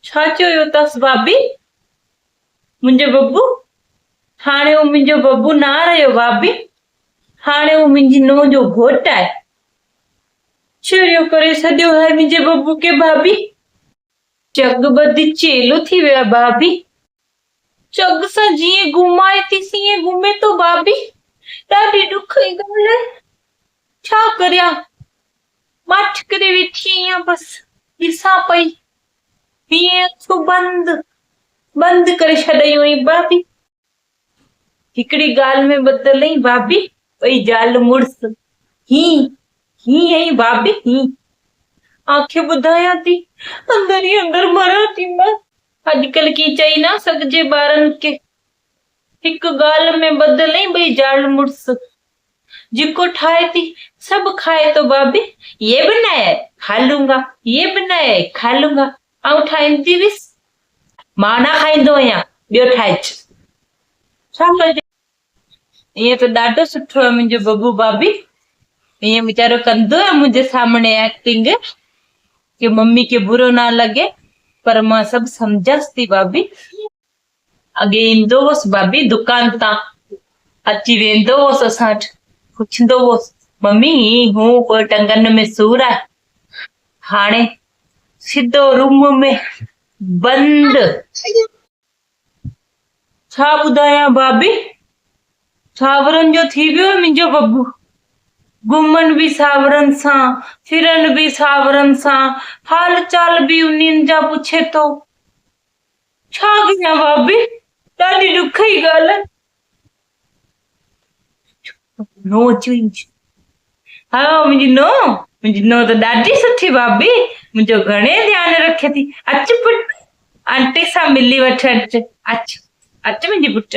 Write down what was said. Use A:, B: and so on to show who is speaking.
A: छा चयो अथसि भाभी? मुंहिंजो बब्बू हाणे हू मुंहिंजो बब्बू न रहियो भाभी। हाणे हू मुंहिंजी नूंहं जो घोटु आहे। चोरियो करे छॾियो आहे मुंहिंजे बब्बू खे भाभी। जग ॿधी चेलो थी वियो आहे भाभी। जग सां जीअं घुमाए थी तीअं घुमे थो भाभी। ॾाढी ॾुख जी ॻाल्हि आहे। छा करियां? मठ करे वेठी आहियां बसि ॾिसां पई। हीअं अखियूं बंदि करे छॾियूं हुई भाभी। हिकिड़ी ॻाल्हि में ॿधल आई भाभी, ॿई ज़ाल मुड़ुस ही आई भाभी ही। आंखें ॿुधायां थी अंदर ही अंदर मरां थी मां। अॼुकल्ह की चई न सघिजे ॿारनि खे। हिकु ॻाल्हि में ॿधल आई ॿई ज़ाल मुड़ुस। जेको ठाहे थी सब खाए तो भाभी। ये बनाया है खा लूंगा, ये बनाया है खा लूंगा। आउं ठाहींदी हुअसि, मां न खाईंदो आहियां, ॿियो ठाहिजि। छा कजे? ईअं त ॾाढो सुठो आहे मुंहिंजो बब्बू भाभी। ईअं वीचारो कंदो आहे मुंहिंजे सामने एक्टिंग कि मम्मी खे बुरो न लॻे, पर मां सभु सम्झसि थी भाभी। अॻे ईंदो हुअसि भाभी दुकान तां, अची वेंदो हुअसि असां वटि, पुछंदो हुअसि मम्मी ही हूं कोई टंगन में सूर आहे। हाणे सिधो रूम में बंदि। छा ॿुधायां भाभी, सावरनि जो थी वियो आहे मुंहिंजो बब्बू। घुमनि बि सावरनि सां, फिरनि बि सावरनि सां, हाल चाल बि उन्हनि जा पुछे थो। छा कयां भाभी? ॾाढी ॾुख जी ॻाल्हि आहे। नो अची हा मुंहिंजी नो त ॾाढी सुठी भाभी। मुंहिंजो घणे ध्यानु रखे थी। अच पुट आंटी सां मिली वठ। अच मुंहिंजी पुट।